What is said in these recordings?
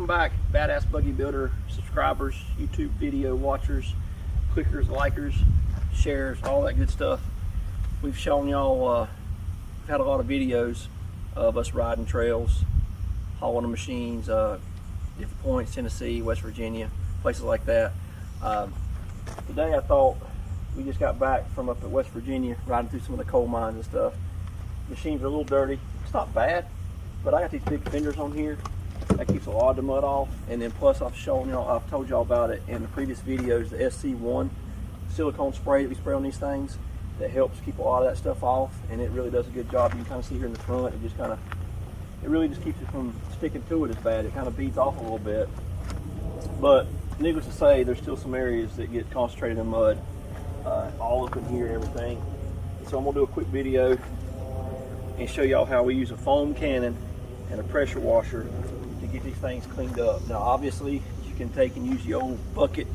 Welcome back, Badass Buggy Builder subscribers, YouTube video watchers, clickers, likers, shares, all that good stuff. We've shown y'all, we've had a lot of videos of us riding trails, hauling the machines, different points, Tennessee, West Virginia, places like that. Today I thought, we just got back from up at West Virginia, riding through some of the coal mines and stuff. Machines are a little dirty. It's not bad, but I got these big fenders on here. That keeps a lot of the mud off, and then plus I've told y'all about it in the previous videos, the SC1 silicone spray that we spray on these things that helps keep a lot of that stuff off, and it really does a good job. You can kind of see here in the front, it really just keeps it from sticking to it as bad. It kind of beads off a little bit, but needless to say, there's still some areas that get concentrated in mud, all up in here and everything. So I'm gonna do a quick video and show y'all how we use a foam cannon and a pressure washer to get these things cleaned up. Now obviously you can take and use the old bucket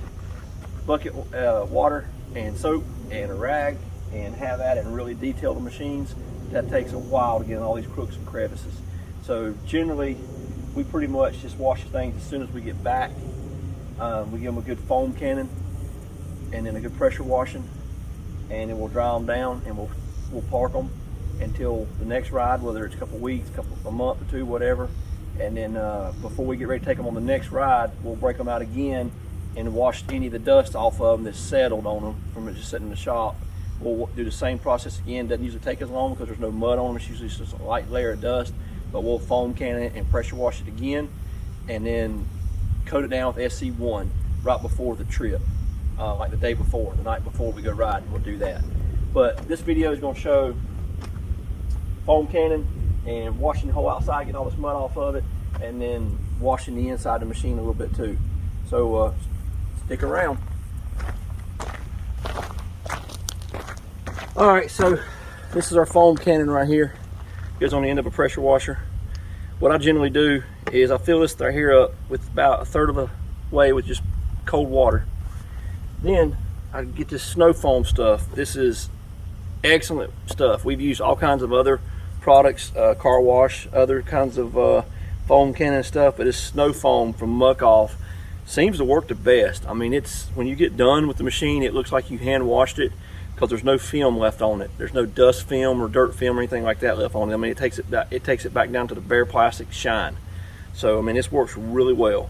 water and soap and a rag and have at it and really detail the machines. That takes a while to get in all these crooks and crevices. So generally we pretty much just wash the things as soon as we get back. We give them a good foam cannon and then a good pressure washing, and then we'll dry them down and we'll park them until the next ride, whether it's a couple weeks, a month or two, whatever. And then before we get ready to take them on the next ride, we'll break them out again and wash any of the dust off of them that's settled on them from just sitting in the shop. We'll do the same process again. Doesn't usually take as long because there's no mud on them. It's usually just a light layer of dust, but we'll foam can it and pressure wash it again, and then coat it down with SC1 right before the trip, like the day before, the night before we go riding. We'll do that. But this video is going to show foam cannon and washing the whole outside, getting all this mud off of it, and then washing the inside of the machine a little bit too. So stick around. All right, so this is our foam cannon right here. It goes on the end of a pressure washer. What I generally do is I fill this right here up with about a third of the way with just cold water. Then I get this snow foam stuff. This is excellent stuff. We've used all kinds of other products, car wash, other kinds of foam cannon stuff, but this snow foam from Muck Off seems to work the best. I mean, it's when you get done with the machine, it looks like you hand washed it because there's no film left on it. There's no dust film or dirt film or anything like that left on it. I mean, it takes it back down to the bare plastic shine. So I mean, this works really well.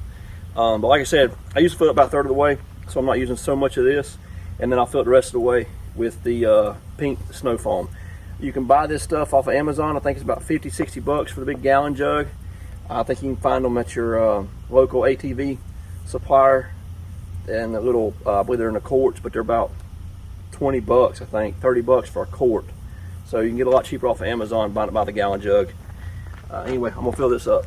But like I said, I used to fill it about a third of the way, so I'm not using so much of this, and then I'll fill it the rest of the way with the pink snow foam. You can buy this stuff off of Amazon. I think it's about 50-60 bucks for the big gallon jug. I think you can find them at your local ATV supplier, and the little, I believe they're in the quarts, but they're about 20 bucks, I think, 30 bucks for a quart. So you can get a lot cheaper off of Amazon buying it by the gallon jug. Anyway, I'm gonna fill this up.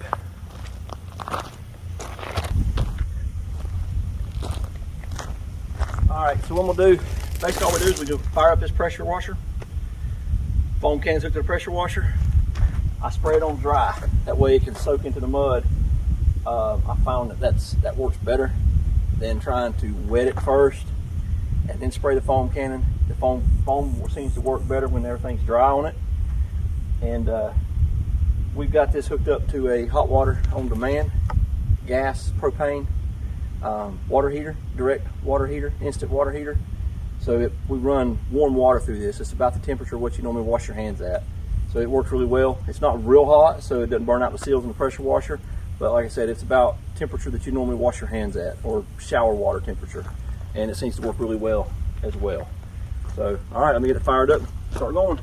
All right, so what I'm gonna do, basically all we do is we just fire up this pressure washer. Foam cannon's hooked to the pressure washer. I spray it on dry. That way it can soak into the mud. I found that works better than trying to wet it first and then spray the foam cannon. The foam seems to work better when everything's dry on it. And we've got this hooked up to a hot water on demand, gas, propane, water heater, direct water heater, instant water heater. So we run warm water through this. It's about the temperature of what you normally wash your hands at. So it works really well. It's not real hot, so it doesn't burn out the seals in the pressure washer. But like I said, it's about temperature that you normally wash your hands at, or shower water temperature. And it seems to work really well as well. So, all right, let me get it fired up, start going.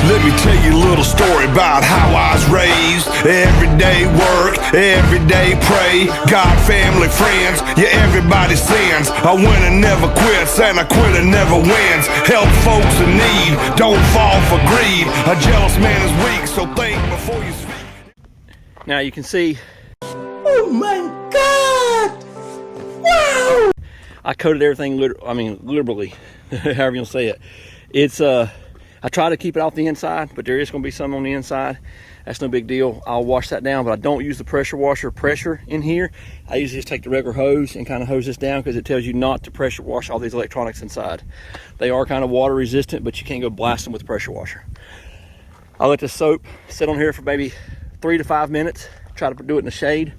Let me tell you a little story about how I was raised. Everyday work, everyday pray. God, family, friends, yeah, everybody sins. A winner never quits and a quitter never wins. Help folks in need, don't fall for greed. A jealous man is weak, so think before you speak. Now you can see. Oh my God! Wow! I coated everything, liberally, however you say it. It's I I try to keep it off the inside, but there is going to be some on the inside. That's no big deal. I'll wash that down, but I don't use the pressure washer pressure in here. I usually just take the regular hose and kind of hose this down because it tells you not to pressure wash all these electronics inside. They are kind of water resistant, but you can't go blast them with the pressure washer. I'll let the soap sit on here for maybe 3 to 5 minutes. Try to do it in the shade.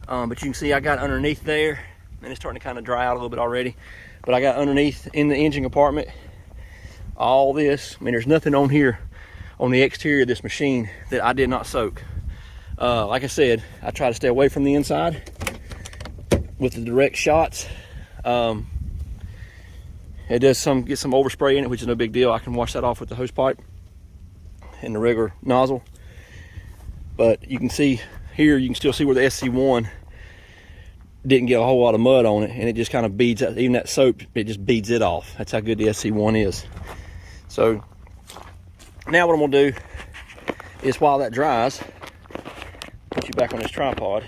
But you can see I got underneath there, and it's starting to kind of dry out a little bit already. But I got underneath in the engine compartment all this. I mean, there's nothing on here on the exterior of this machine that I did not soak. Like I said, I try to stay away from the inside with the direct shots. It does get some overspray in it, which is no big deal. I can wash that off with the hose pipe and the regular nozzle. But you can see here, you can still see where the SC1 didn't get a whole lot of mud on it, and it just kind of beads, even that soap, it just beads it off. That's how good the SC1 is. So now what I'm gonna do is, while that dries, put you back on this tripod.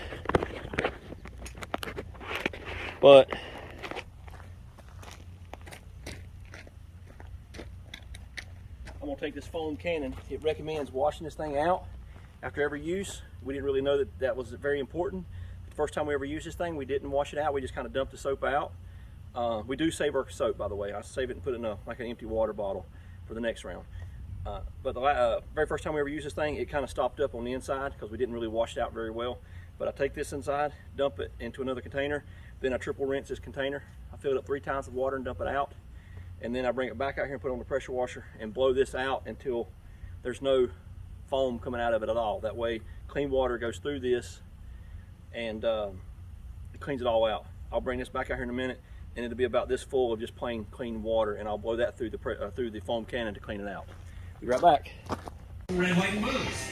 But I'm gonna take this foam cannon. It recommends washing this thing out after every use. We didn't really know that was very important. The first time we ever used this thing, we didn't wash it out. We just kind of dumped the soap out. We do save our soap, by the way. I save it and put it in like an empty water bottle for the next round. But the very first time we ever used this thing, it kind of stopped up on the inside because we didn't really wash it out very well. But I take this inside, dump it into another container, then I triple rinse this container. I fill it up 3 times with water and dump it out. And then I bring it back out here and put it on the pressure washer and blow this out until there's no foam coming out of it at all. That way clean water goes through this and it cleans it all out. I'll bring this back out here in a minute, and it'll be about this full of just plain clean water, and I'll blow that through the foam cannon to clean it out. Be right back. Red, white, and blues.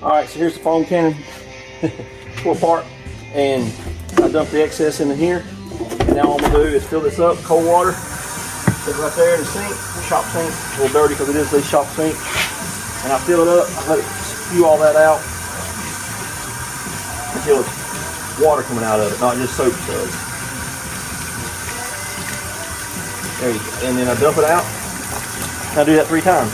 All right, so here's the foam cannon. Pull apart, and I dump the excess into here. And now all I'm gonna do is fill this up, cold water, put it right there in the sink, shop sink. It's a little dirty because it is the shop sink. And I fill it up, I let it spew all that out until it's water coming out of it, not just soap suds. There you go. And then I dump it out. I do that 3 times.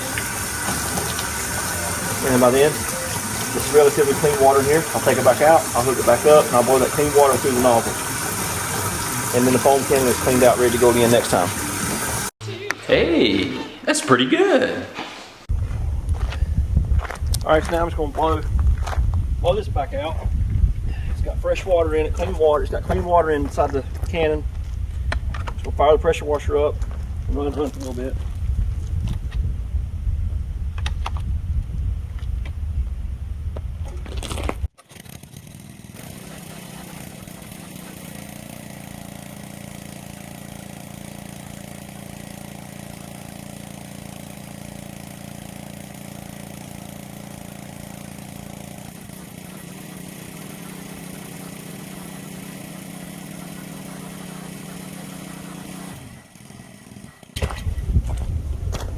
And then by then, this is relatively clean water in here. I'll take it back out, I'll hook it back up, and I'll blow that clean water through the nozzle. And then the foam cannon is cleaned out, ready to go again next time. Hey, that's pretty good. All right, so now I'm just gonna blow this back out. It's got fresh water in it, clean water. It's got clean water inside the cannon. Just gonna fire the pressure washer up and run it a little bit.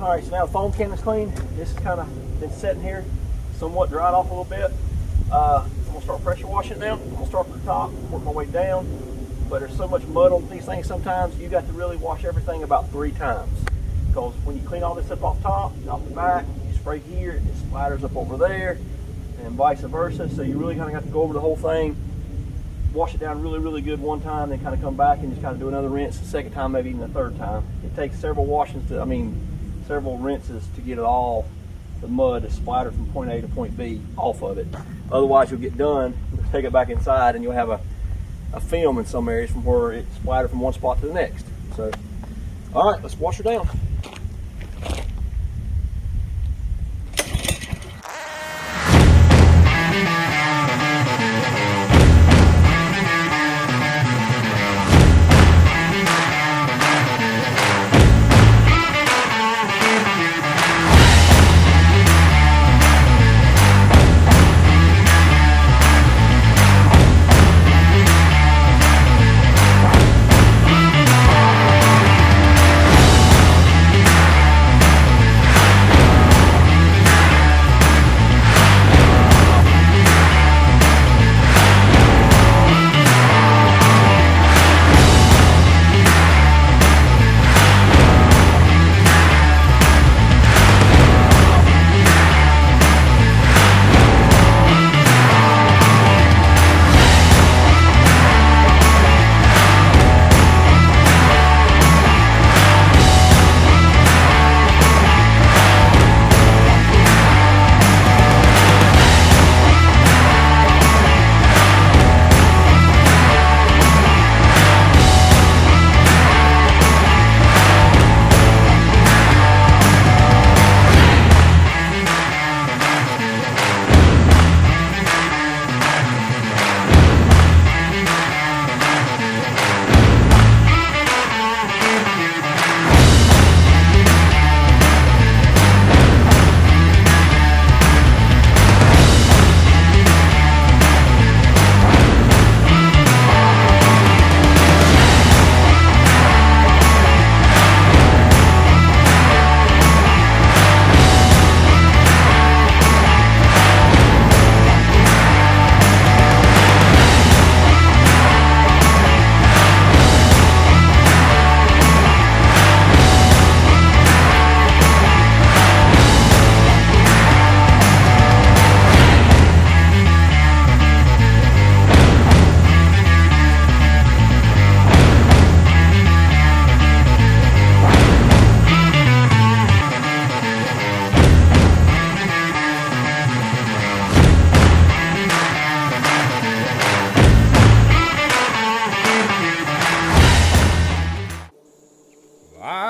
All right, so now the foam cannon's clean. This has kind of been sitting here, somewhat dried off a little bit. I'm gonna start pressure washing it now. I'm gonna start from the top, work my way down. But there's so much mud on these things sometimes, you got to really wash everything about 3 times. Because when you clean all this up off top, off the back, you spray here, it splatters up over there, and vice versa. So you really kind of got to go over the whole thing, wash it down really, really good one time, then kind of come back and just kind of do another rinse the second time, maybe even the third time. It takes several washings several rinses to get it all, the mud to splatter from point A to point B off of it. Otherwise you'll get done, take it back inside, and you'll have a film in some areas from where it splattered from one spot to the next. So, all right, let's wash her down.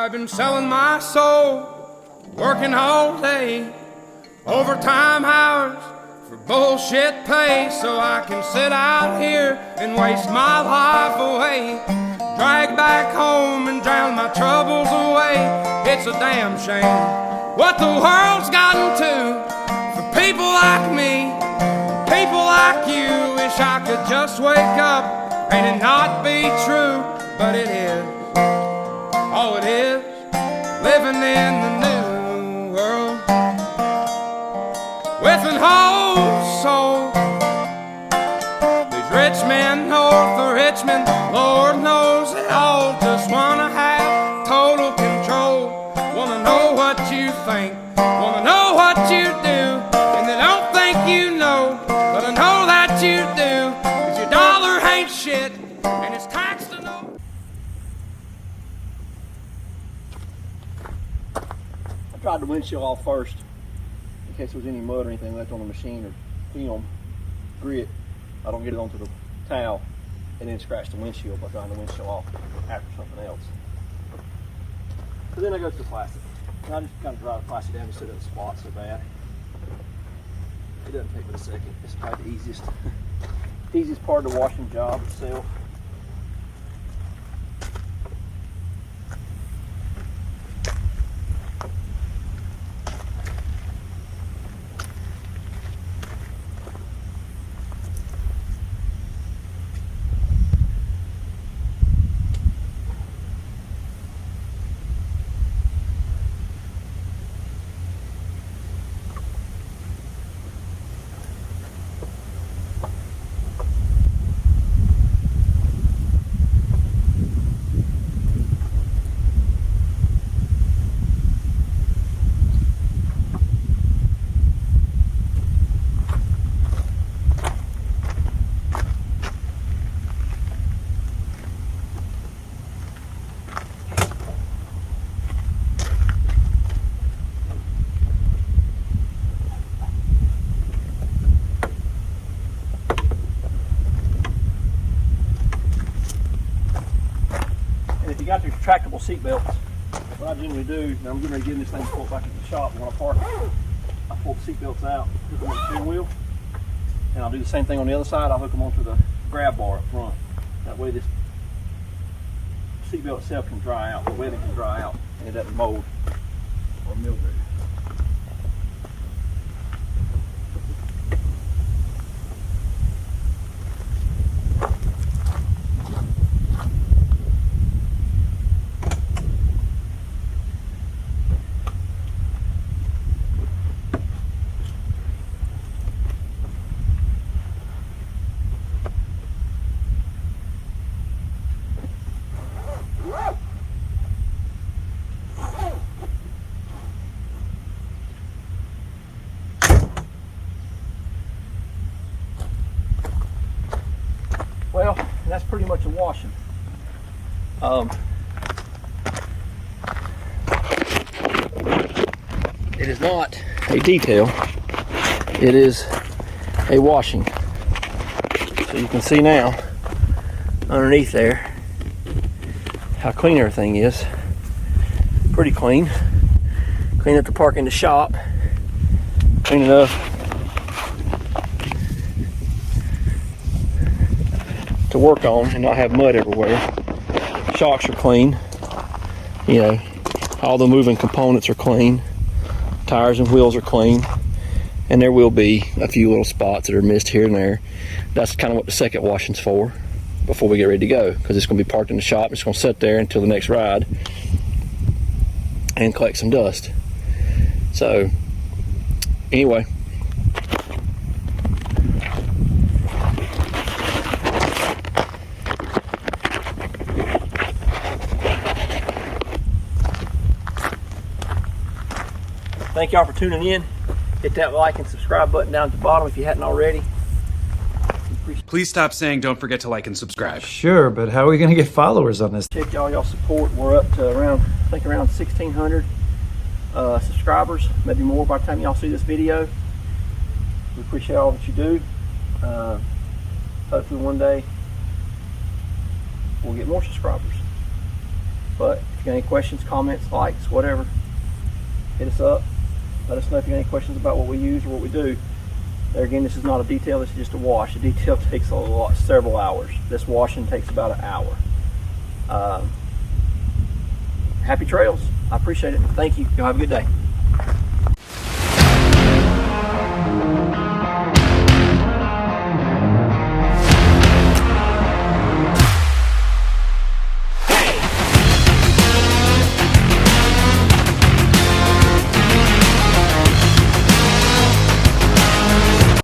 I've been selling my soul, working all day, overtime hours for bullshit pay, so I can sit out here and waste my life away, drag back home and drown my troubles away. It's a damn shame what the world's gotten to for people like me, people like you. Wish I could just wake up and it not be true, but it is. Oh, it is living in the new world with an whole soul. These rich men north of Richmond, Lord knows they all just wanna have total control. Wanna know what you think, wanna know what you do, and they don't think you know, but I know that you do, 'cause your dollar ain't shit and it's taxed to no. I tried the windshield off first in case there was any mud or anything left on the machine or film, grit. I don't get it onto the towel and then scratch the windshield by drying the windshield off after something else. So then I go to the plastic. And I just kind of dry the plastic down so it doesn't spot so bad. It doesn't take but a second. It's probably the easiest part of the washing job itself. If you got your retractable seat belts, what I generally do, and I'm getting ready to get this thing pulled back into the shop when I park it, I pull the seat belts out, hook them on the steering wheel, and I'll do the same thing on the other side. I'll hook them onto the grab bar up front. That way this seat belt itself can dry out, the webbing can dry out, and it doesn't mold or mildew. Well, that's pretty much a washing. It is not a detail, it is a washing. So you can see now, underneath there, how clean everything is. Pretty clean. Clean up the park in the shop. Clean enough to work on and not have mud everywhere. Shocks are clean. You know, all the moving components are clean. Tires and wheels are clean. And there will be a few little spots that are missed here and there. That's kind of what the second washing's for, before we get ready to go, because it's going to be parked in the shop. It's going to sit there until the next ride and collect some dust. So anyway, thank y'all for tuning in. Hit that like and subscribe button down at the bottom if you hadn't already. Please stop saying don't forget to like and subscribe. Sure, but how are we going to get followers on this? Check y'all support. We're up to around, I think around 1,600 subscribers, maybe more by the time y'all see this video. We appreciate all that you do. Hopefully one day we'll get more subscribers. But if you got any questions, comments, likes, whatever, hit us up. Let us know if you got any questions about what we use or what we do. There again, this is not a detail, this is just a wash. A detail takes several hours. This washing takes about an hour. Happy trails. I appreciate it. Thank you. Y'all have a good day.